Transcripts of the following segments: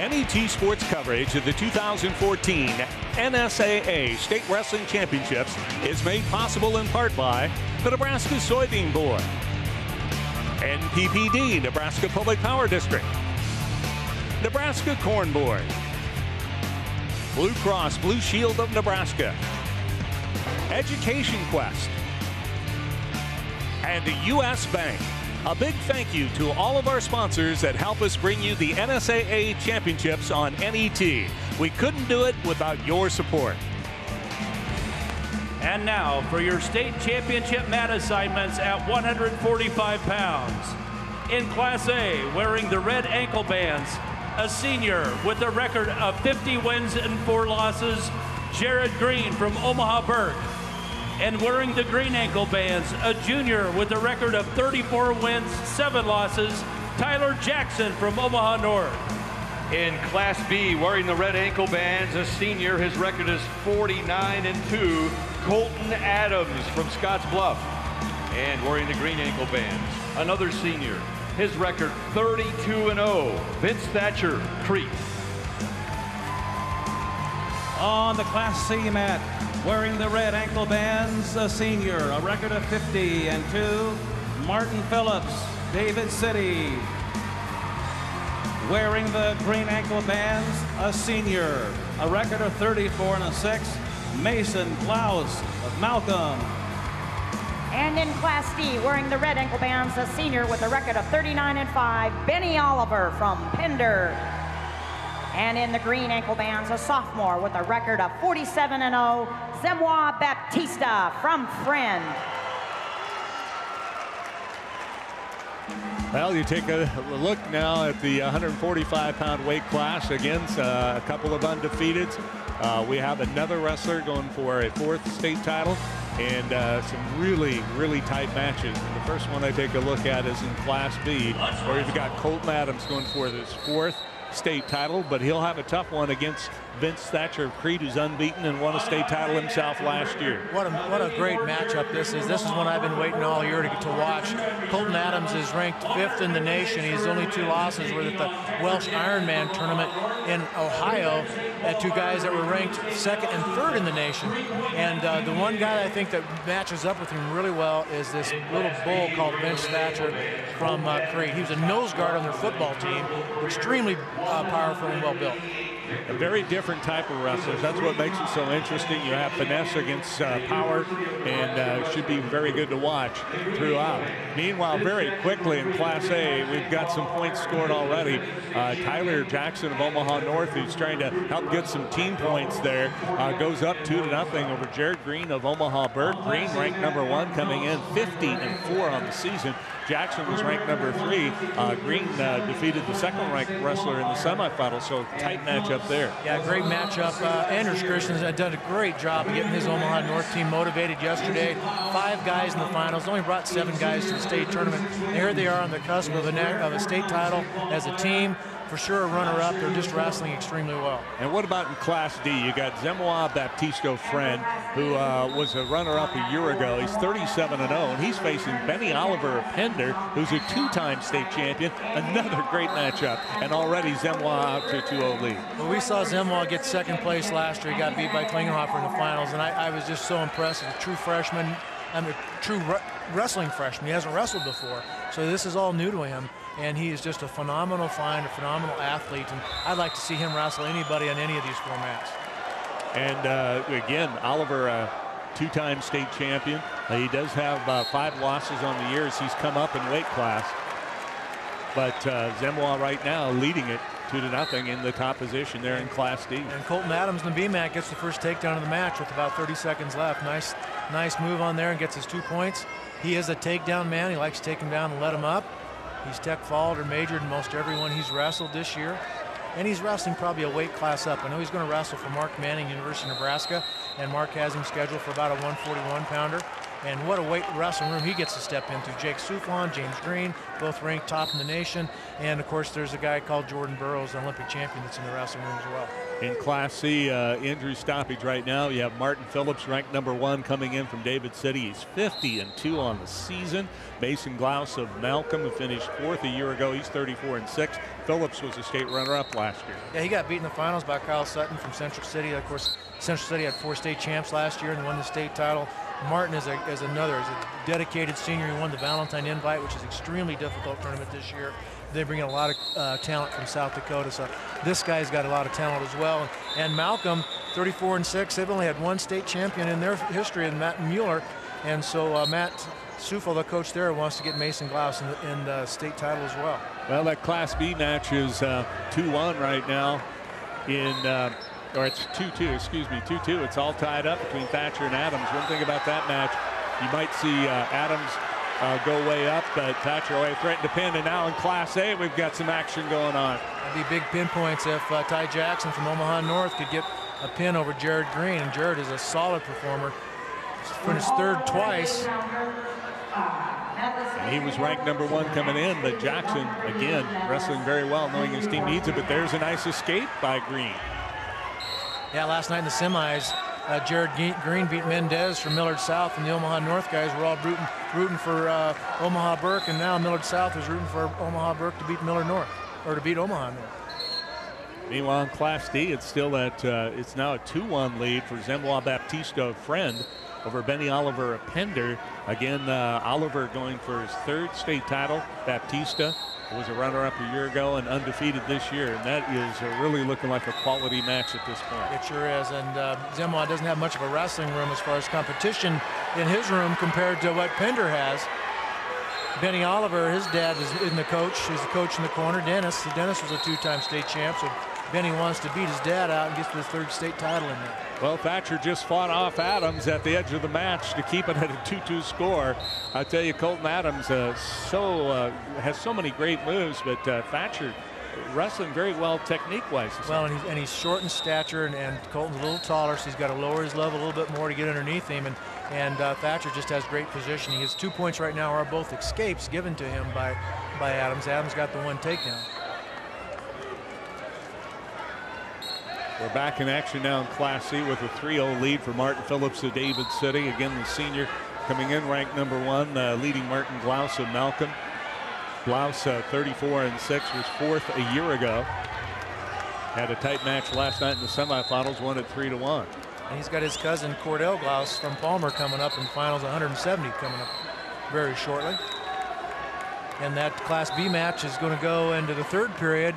NET Sports coverage of the 2014 NSAA State Wrestling Championships is made possible in part by the Nebraska Soybean Board, NPPD, Nebraska Public Power District, Nebraska Corn Board, Blue Cross Blue Shield of Nebraska, Education Quest, and the U.S. Bank. A big thank you to all of our sponsors that help us bring you the NSAA Championships on NET. We couldn't do it without your support. And now for your state championship mat assignments at 145 pounds. In Class A, wearing the red ankle bands, a senior with a record of 50 wins and 4 losses, Jared Green from Omaha Burke. And wearing the green ankle bands, a junior with a record of 34 wins, 7 losses, Tyler Jackson from Omaha North. In Class B, wearing the red ankle bands, a senior, his record is 49-2, Colton Adams from Scotts Bluff. And wearing the green ankle bands, another senior, his record 32-0, Vince Thatcher, Crete. On the Class C mat, wearing the red ankle bands, a senior, a record of 50-2, Martin Phillips, David City. Wearing the green ankle bands, a senior, a record of 34-6, Mason Klaus of Malcolm. And in Class D, wearing the red ankle bands, a senior with a record of 39-5, Benny Oliver from Pender. And in the green ankle bands, a sophomore with a record of 47-0, Zemois Baptista from Friend. Well, you take a look now at the 145-pound weight class against a couple of undefeateds. We have another wrestler going for a 4th state title and some really, really tight matches. And the first one I take a look at is in Class B, where you've got Colton Adams going for his 4th state title, but he'll have a tough one against Vince Thatcher of Crete, who's unbeaten and won a state title himself last year. What a great matchup this is. This is one I've been waiting all year to get to watch. Colton Adams is ranked 5th in the nation. His only 2 losses were at the Welsh Ironman tournament in Ohio, at 2 guys that were ranked 2nd and 3rd in the nation. And the one guy I think that matches up with him really well is this little bull called Vince Thatcher from Crete. He was a nose guard on their football team, extremely powerful and well built. A very different type of wrestlers. That's what makes it so interesting. You have finesse against power, and should be very good to watch throughout. Meanwhile, very quickly in Class A, we've got some points scored already. Tyler Jackson of Omaha North, who's trying to help get some team points there, goes up 2-0 over Jared Green of Omaha Burke. Green ranked number 1, coming in 50-4 on the season. Jackson was ranked number 3. Green defeated the 2nd-ranked wrestler in the semifinals, so tight matchup there. Yeah, great matchup. Anders Christian has done a great job of getting his Omaha North team motivated yesterday. 5 guys in the finals, only brought 7 guys to the state tournament. And here they are on the cusp of a state title as a team. For sure, a runner-up. They're just wrestling extremely well. And what about in Class D? You got Zemois Baptista Friend, who was a runner-up a year ago. He's 37-0, and he's facing Benny Oliver of Pender, who's a 2-time state champion. Another great matchup, and already Zemois out to a 2-0 lead. Well, we saw Zemois get 2nd place last year. He got beat by Klingenhofer in the finals, and I was just so impressed with a true freshman. I mean, a true wrestling freshman. He hasn't wrestled before, so this is all new to him. And he is just a phenomenal find, a phenomenal athlete, and I'd like to see him wrestle anybody on any of these formats. And again, Oliver, 2-time state champion. He does have 5 losses on the year as he's come up in weight class. But Zemois right now leading it 2-0 in the top position there in Class D. And Colton Adams, the B-Mac, gets the first takedown of the match with about 30 seconds left. Nice move on there and gets his 2 points. He is a takedown man. He likes to take him down and let him up. He's tech followed or majored in most everyone he's wrestled this year. And he's wrestling probably a weight class up. I know he's going to wrestle for Mark Manning, University of Nebraska. And Mark has him scheduled for about a 141-pounder. And what a weight wrestling room he gets to step into. Jake Soufflon, James Green, both ranked top in the nation. And, of course, there's a guy called Jordan Burroughs, an Olympic champion, that's in the wrestling room as well. In Class C injury stoppage right now, you have Martin Phillips ranked #1 coming in from David City. He's 50-2 on the season. Mason Glaus of Malcolm, who finished 4th a year ago, he's 34-6. Phillips was a state runner-up last year. Yeah, he got beat in the finals by Kyle Sutton from Central City. Of course, Central City had 4 state champs last year and won the state title. Martin is a dedicated senior. He won the Valentine Invite, which is an extremely difficult tournament this year. They bring in a lot of talent from South Dakota, so this guy's got a lot of talent as well. And Malcolm, 34-6. They've only had 1 state champion in their history, and Matt Mueller. And so Matt Sufel, the coach there, wants to get Mason Glaus in the state title as well. Well, that Class B match is 2-1 right now. Or it's 2-2, excuse me, 2-2. It's all tied up between Thatcher and Adams. One thing about that match, you might see Adams go way up, but Thatcher away threatened to pin. And now in Class A, we've got some action going on. That'd be big pinpoints if Ty Jackson from Omaha North could get a pin over Jared Green. And Jared is a solid performer. He's finished 3rd twice. And he was ranked #1 coming in, but Jackson, again, wrestling very well, knowing his team needs it. But there's a nice escape by Green. Yeah, last night in the semis, Jared Green beat Mendez from Millard South, and the Omaha North guys were all rooting for Omaha Burke, and now Millard South was rooting for Omaha Burke to beat Millard North, or to beat Omaha North. Meanwhile, in Class D, it's still it's now a 2-1 lead for Zemwa Baptista of Friend over Benny Oliver of Pender. Again, Oliver going for his 3rd state title. Baptista was a runner-up a year ago and undefeated this year, and that is really looking like a quality match at this point. It sure is, and Zemwa doesn't have much of a wrestling room as far as competition in his room compared to what Pender has. Benny Oliver, his dad is the coach. He's the coach in the corner. Dennis was a 2-time state champ, so Benny wants to beat his dad out and gets to his 3rd state title in there. Well, Thatcher just fought off Adams at the edge of the match to keep it at a 2-2 score. I tell you, Colton Adams has so many great moves, but Thatcher wrestling very well technique-wise. Well, and he's short in stature, and Colton's a little taller, so he's got to lower his level a little bit more to get underneath him. And Thatcher just has great positioning. His 2 points right now are both escapes given to him by Adams. Adams got the 1 takedown. We're back in action now in Class C with a 3-0 lead for Martin Phillips of David City. Again, the senior coming in ranked #1, leading Martin Glaus of Malcolm. Glaus, 34-6, was 4th a year ago. Had a tight match last night in the semifinals, won at 3-1. And he's got his cousin Cordell Glaus from Palmer coming up in finals 170 coming up very shortly. And that Class B match is going to go into the 3rd period.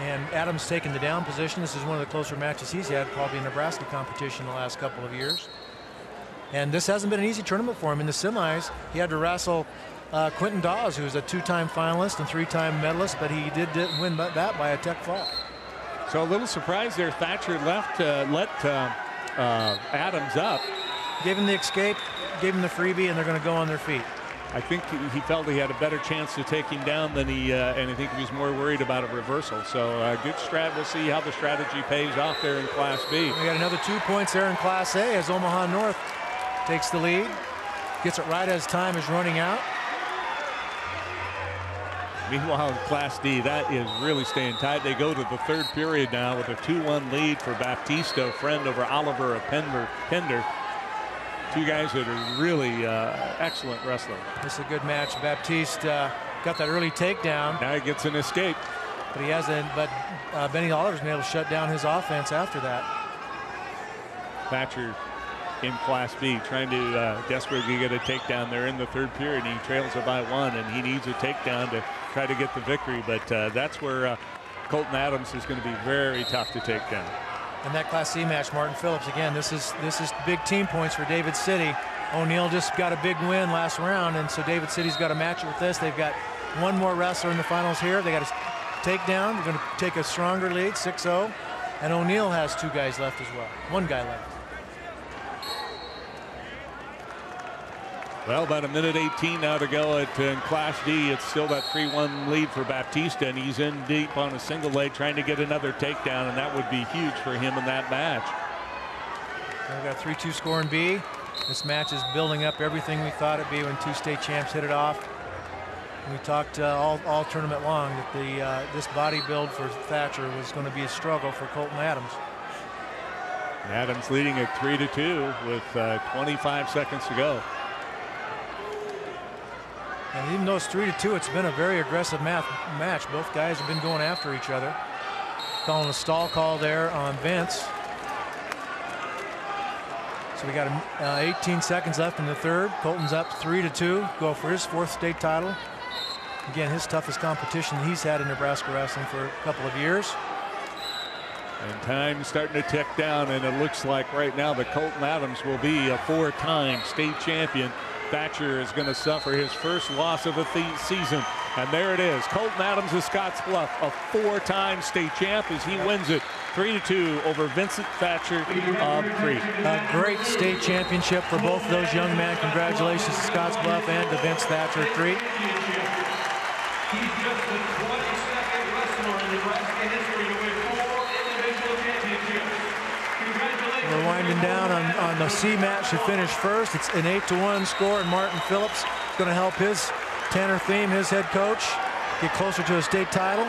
And Adams taking the down position. This is one of the closer matches he's had probably in Nebraska competition the last couple of years. And this hasn't been an easy tournament for him. In the semis, he had to wrestle Quentin Dawes, who's a 2-time finalist and 3-time medalist, but he did win that by a tech fall. So a little surprise there. Thatcher let Adams up. Gave him the escape, gave him the freebie, and they're going to go on their feet. I think he felt he had a better chance to take him down than and I think he was more worried about a reversal. So good strat. We'll see how the strategy pays off there in Class B. We got another 2 points there in Class A as Omaha North takes the lead. Gets it right as time is running out. Meanwhile, in Class D, that is really staying tight. They go to the 3rd period now with a 2-1 lead for Baptista, Friend over Oliver of Pender. 2 guys that are really excellent wrestling. This is a good match. Baptiste got that early takedown. Now he gets an escape. But he hasn't. But Benny Oliver's been able to shut down his offense after that. Thatcher in Class B trying to desperately get a takedown there in the 3rd period. He trails it by 1, and he needs a takedown to try to get the victory. But that's where Colton Adams is going to be very tough to take down. And that Class C match, Martin Phillips, again, this is big team points for David City. O'Neill just got a big win last round, and so David City's got to match it with this. They've got 1 more wrestler in the finals here. They got a takedown. They're going to take a stronger lead, 6-0. And O'Neill has 2 guys left as well. 1 guy left. Well, about 1:18 now to go in Class D. It's still that 3-1 lead for Baptista, and he's in deep on a single leg trying to get another takedown, and that would be huge for him in that match. We've got a 3-2 score in B. This match is building up everything we thought it'd be when 2 state champs hit it off. We talked all tournament long that this body build for Thatcher was going to be a struggle for Colton Adams. Adams leading at 3-2 with 25 seconds to go. And even though it's 3-2, it's been a very aggressive match. Both guys have been going after each other. Calling a stall call there on Vince. So we got 18 seconds left in the third. Colton's up 3-2, go for his 4th state title. Again, his toughest competition he's had in Nebraska wrestling for a couple of years. And time starting to tick down, and it looks like right now that Colton Adams will be a 4-time state champion. Thatcher is going to suffer his first loss of the season. And there it is. Colton Adams of Scottsbluff, a 4-time state champ as he wins it 3-2 over Vincent Thatcher of Crete. A great state championship for both of those young men. Congratulations to Scottsbluff and to Vince Thatcher of Crete. He's just the 22nd wrestler in Nebraska history to win 4 individual championships. Congratulations. We're winding down on the C match to finish first. It's an 8-1 score, and Martin Phillips is going to help his tenor theme, his head coach, get closer to a state title.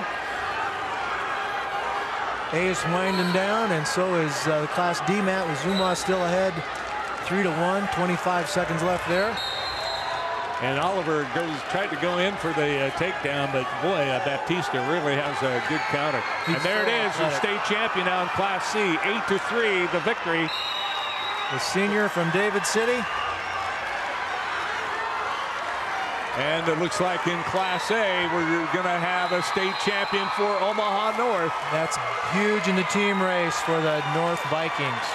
A is winding down, and so is the Class D mat with Zuma still ahead 3-1, 25 seconds left there. And Oliver tried to go in for the takedown, but boy, Baptista really has a good counter. And there it is, your state champion now in Class C, 8-3, the victory. The senior from David City. And it looks like in Class A, we're going to have a state champion for Omaha North. That's huge in the team race for the North Vikings.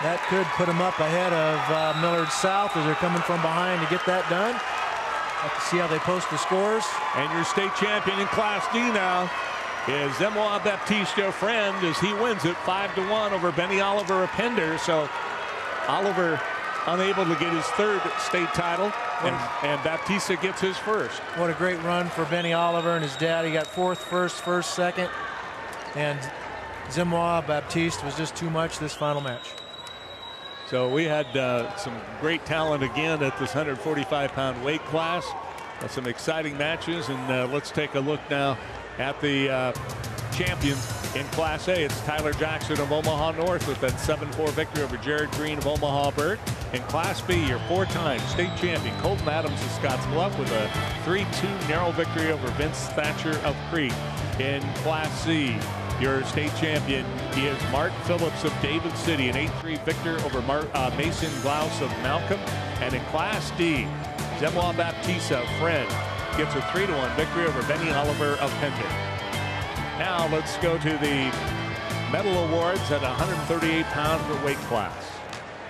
That could put them up ahead of Millard South as they're coming from behind to get that done. Have to see how they post the scores. And your state champion in Class D now is Zemois Baptista Friend as he wins it 5-1 over Benny Oliver of Pender. So Oliver unable to get his 3rd state title, and Baptista gets his 1st. What a great run for Benny Oliver and his dad. He got 4th, 1st, 2nd, and Zemois Baptiste was just too much this final match. So we had some great talent again at this 145-pound weight class. Some exciting matches, and let's take a look now at the champion in Class A. It's Tyler Jackson of Omaha North with that 7-4 victory over Jared Green of Omaha Burke. In Class B, your 4-time state champion Colton Adams of Scottsbluff with a 3-2 narrow victory over Vince Thatcher of Crete. In Class C, your state champion is Martin Phillips of David City, an 8-3 victor over Mason Glaus of Malcolm. And in Class D, Zemois Baptista of Friend gets a 3-1 victory over Benny Oliver of Pender. Now let's go to the medal awards at 138-pound weight class.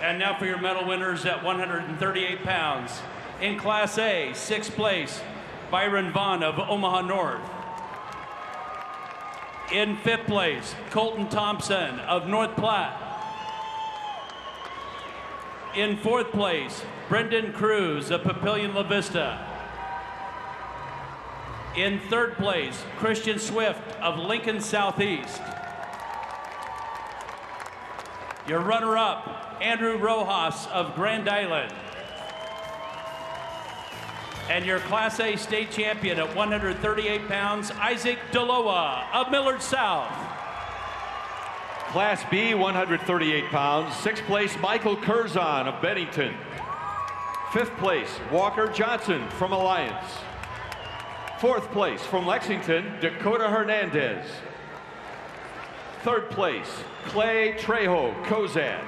And now for your medal winners at 138 pounds. In Class A, 6th place, Byron Vaughn of Omaha North. In 5th place, Colton Thompson of North Platte. In 4th place, Brendan Cruz of Papillion La Vista. In 3rd place, Christian Swift of Lincoln Southeast. Your runner-up, Andrew Rojas of Grand Island. And your Class A state champion at 138 pounds, Isaac Deloa of Millard South. Class B, 138 pounds. 6th place, Michael Curzon of Bennington. 5th place, Walker Johnson from Alliance. 4th place, from Lexington, Dakota Hernandez. 3rd place, Clay Trejo, Cozad.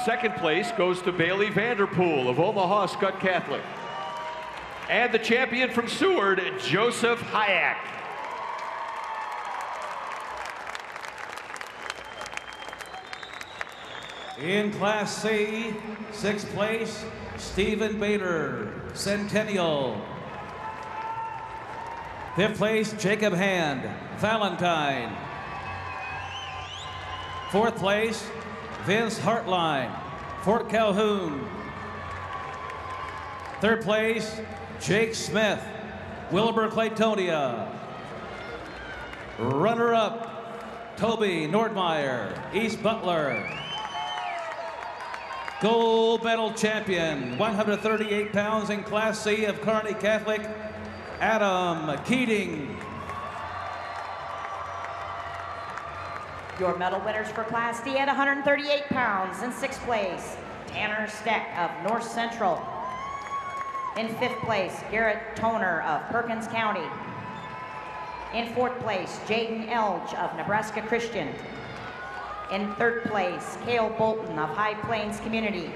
2nd place goes to Bailey Vanderpool of Omaha Scott Catholic. And the champion from Seward, Joseph Hayek. In Class C, 6th place, Stephen Bader, Centennial. 5th place, Jacob Hand, Valentine. 4th place, Vince Hartline, Fort Calhoun. 3rd place, Jake Smith, Wilbur Claytonia. Runner-up, Toby Nordmeyer, East Butler. Gold medal champion, 138 pounds in Class C of Kearney Catholic, Adam Keating. Your medal winners for Class D at 138 pounds. In 6th place, Tanner Steck of North Central. In 5th place, Garrett Toner of Perkins County. In 4th place, Jaden Elge of Nebraska Christian. In 3rd place, Cale Bolton of High Plains Community.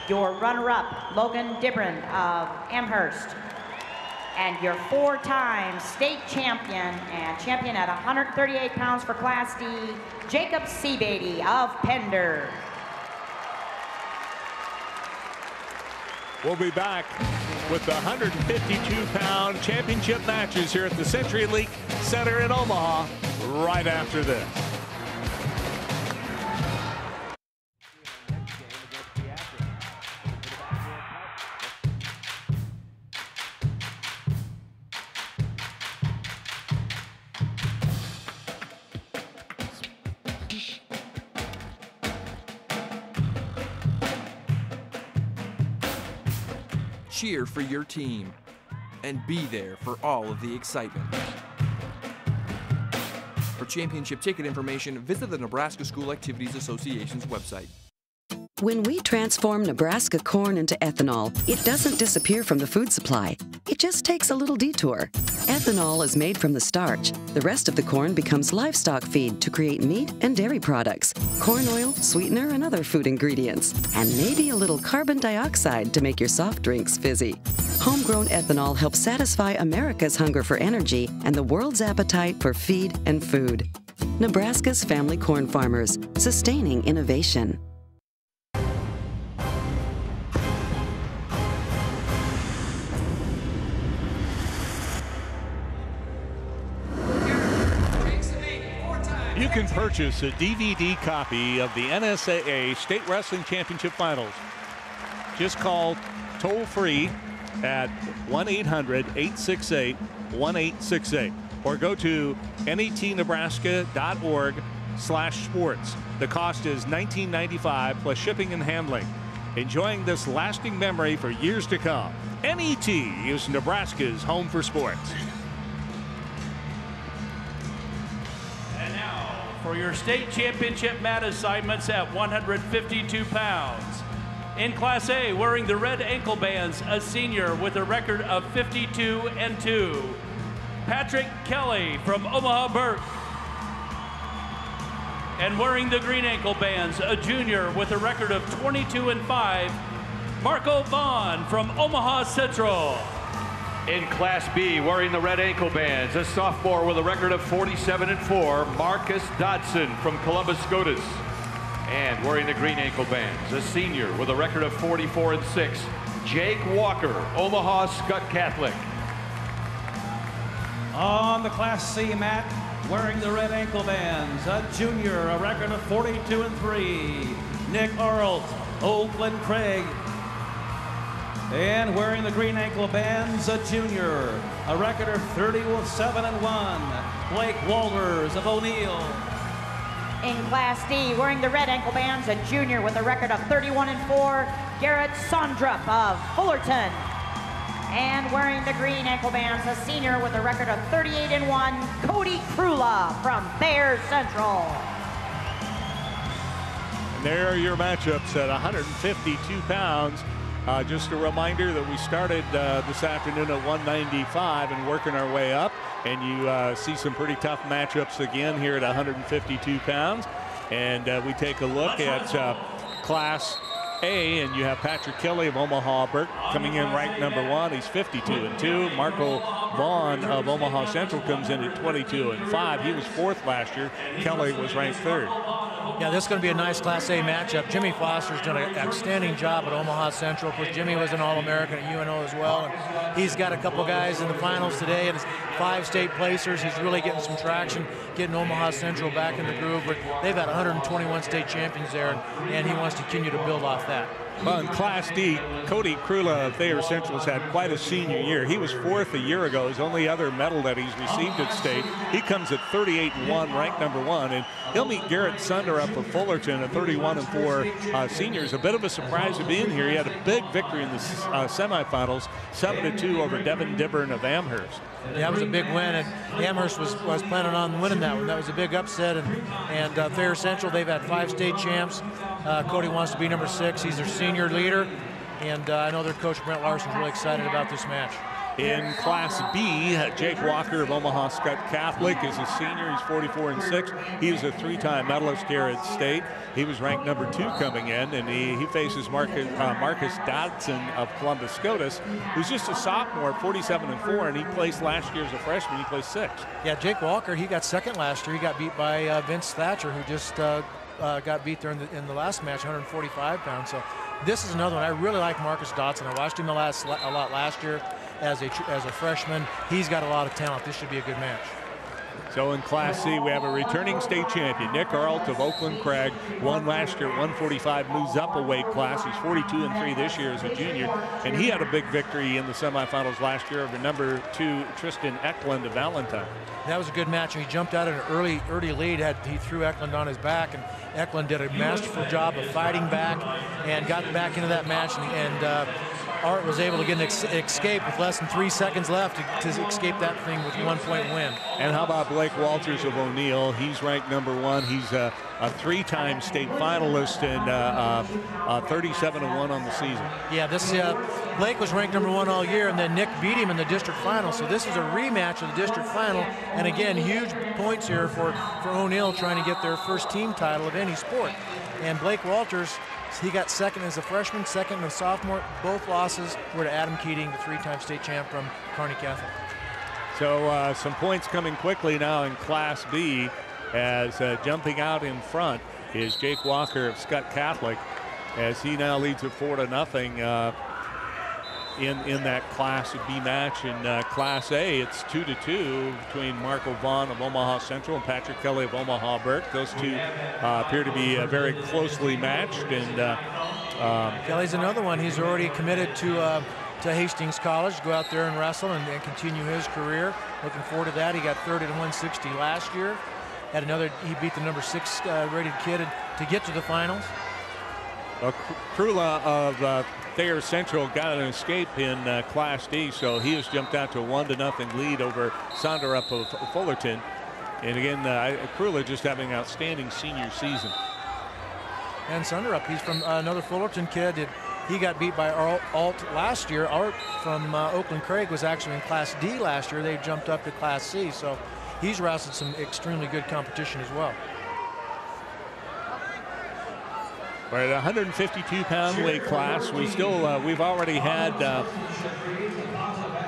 Your runner-up, Logan Dibron of Amherst. And your 4-time state champion and champion at 138 pounds for Class D, Jacob Seabeatty of Pender. We'll be back with the 152-pound championship matches here at the CenturyLink Center in Omaha right after this. Cheer for your team and be there for all of the excitement. For championship ticket information, visit the Nebraska School Activities Association's website. When we transform Nebraska corn into ethanol, it doesn't disappear from the food supply. It just takes a little detour. Ethanol is made from the starch. The rest of the corn becomes livestock feed to create meat and dairy products, corn oil, sweetener, and other food ingredients, and maybe a little carbon dioxide to make your soft drinks fizzy. Homegrown ethanol helps satisfy America's hunger for energy and the world's appetite for feed and food. Nebraska's family corn farmers, sustaining innovation. You can purchase a DVD copy of the NSAA State Wrestling Championship Finals. Just call toll-free at 1-800-868-1868 or go to netnebraska.org/sports. The cost is $19.95 plus shipping and handling. Enjoying this lasting memory for years to come. NET is Nebraska's home for sports. For your state championship mat assignments at 152 pounds. In Class A, wearing the red ankle bands, a senior with a record of 52-2, Patrick Kelly from Omaha Burke. And wearing the green ankle bands, a junior with a record of 22-5, Marco Vaughn from Omaha Central. In Class B, wearing the red ankle bands, a sophomore with a record of 47-4, Marcus Dodson from Columbus SCOTUS. And wearing the green ankle bands, a senior with a record of 44-6, Jake Walker, Omaha Scott Catholic. On the Class C mat, wearing the red ankle bands, a junior, a record of 42-3, Nick Arlt, Oakland Craig. And wearing the green ankle bands, a junior, a record of 37-1, Blake Walters of O'Neill. In Class D, wearing the red ankle bands, a junior with a record of 31-4, Garrett Sondrup of Fullerton. And wearing the green ankle bands, a senior with a record of 38-1, Cody Krula from Thayer Central. And there are your matchups at 152 pounds. Just a reminder that we started this afternoon at 195 and working our way up. And you see some pretty tough matchups again here at 152 pounds. And we take a look at Class A, and you have Patrick Kelly of Omaha Burke coming in ranked #1. He's 52-2. Marco Vaughn of Omaha Central comes in at 22-5. He was 4th last year. Kelly was ranked 3rd. Yeah, this is going to be a nice Class A matchup. Jimmy Foster's done an outstanding job at Omaha Central. Of course, Jimmy was an All-American at UNO as well. And he's got a couple guys in the finals today, and his 5 state placers. He's really getting some traction, getting Omaha Central back in the groove. But they've got 121 state champions there, and he wants to continue to build off that. Well, in Class D, Cody Krula of Thayer Central has had quite a senior year. He was 4th a year ago. His only other medal that he's received at state. He comes at 38-1, ranked #1, and He'll meet Garrett Sunderup of Fullerton, a 31-4 senior. Is a bit of a surprise to be in here. He had a big victory in the semifinals, 7-2 over Devin Dibburn of Amherst. Yeah, that was a big win, and Amherst was planning on winning that one. That was a big upset, and Thayer Central, they've had 5 state champs. Cody wants to be number 6. He's their senior leader, and I know their coach Brent Larson's really excited about this match. In Class B, Jake Walker of Omaha Scott Catholic is a senior. He's 44-6. He was a 3-time medalist here at state. He was ranked number 2 coming in, and he faces Marcus Dodson of Columbus SCOTUS, who's just a sophomore, 47-4, and he placed last year as a freshman. He placed 6th. Yeah, Jake Walker, he got 2nd last year. He got beat by Vince Thatcher, who just got beat there in the last match, 145 pounds. So this is another one. I really like Marcus Dodson. I watched him a lot last year as a freshman. He's got a lot of talent. This should be a good match. So in Class C, we have a returning state champion, Nick Arlt of Oakland Craig. Won last year, 145, moves up a weight class. He's 42-3 this year as a junior, and he had a big victory in the semifinals last year over number 2 Tristan Eklund of Valentine. That was a good match, and he jumped out in an early lead. He threw Eklund on his back, and Eklund did a masterful job of fighting back and got back into that match, and Art was able to get an escape with less than 3 seconds left to escape that thing with 1-point win. And how about Blake Walters of O'Neill? He's ranked number 1. He's a 3-time state finalist and 37-1 on the season. Yeah, this Blake was ranked number 1 all year, and then Nick beat him in the district final. So this is a rematch of the district final, and again, huge points here for O'Neill trying to get their first team title of any sport. And Blake Walters, he got 2nd as a freshman, 2nd as a sophomore. Both losses were to Adam Keating, the 3-time state champ from Kearney Catholic. So some points coming quickly now in Class B, as jumping out in front is Jake Walker of Scott Catholic, as he now leads it 4-0 in that Class B match. In Class A, it's 2-2 between Marco Vaughn of Omaha Central and Patrick Kelly of Omaha Burke. Those two appear to be very closely matched. And Kelly's another one. He's already committed to Hastings College to go out there and wrestle and continue his career. Looking forward to that. He got 3rd at 160 last year. He beat the number 6 rated kid to get to the finals. Krula of Thayer Central got an escape in Class D, so he has jumped out to a 1-0 lead over Sonderup of Fullerton. And again, Krula just having an outstanding senior season. And Sonderup, he's from another Fullerton kid. He got beat by Alt last year. Art from Oakland Craig was actually in Class D last year. They jumped up to Class C, so he's wrestled some extremely good competition as well. We're at 152-pound weight class. We've already had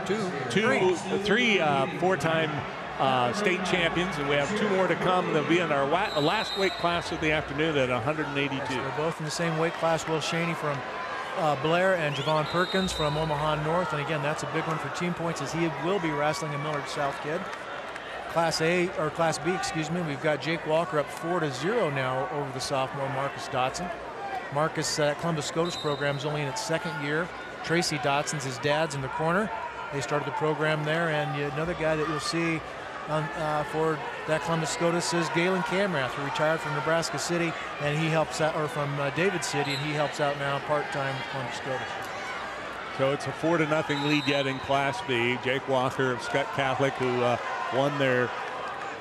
three 4-time state champions, and we have 2 more to come. They'll be in our last weight class of the afternoon at 182. They're both in the same weight class. Will Shaney from Blair and Javon Perkins from Omaha North, and again, that's a big one for team points, as he will be wrestling a Millard South kid. Class A, or Class B, excuse me, we've got Jake Walker up 4-0 now over the sophomore Marcus Dodson. Marcus at Columbus SCOTUS program is only in its 2nd year. Tracy Dodson's his dad's in the corner. They started the program there, and another guy that you'll see for that Columbus SCOTUS is Galen Camrath, who retired from Nebraska City, and he helps out, or from David City, and he helps out now part-time with Columbus SCOTUS. So it's a 4-0 lead yet in Class B. Jake Walker of Scott Catholic, who won their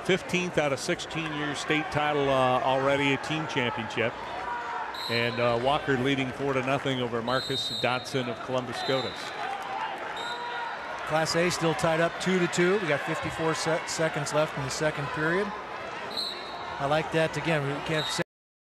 15th out of 16-year state title already, a team championship. And Walker leading 4-0 over Marcus Dodson of Columbus SCOTUS. Class A still tied up 2-2. We got 54 seconds left in the 2nd period. I like that. Again, we can't say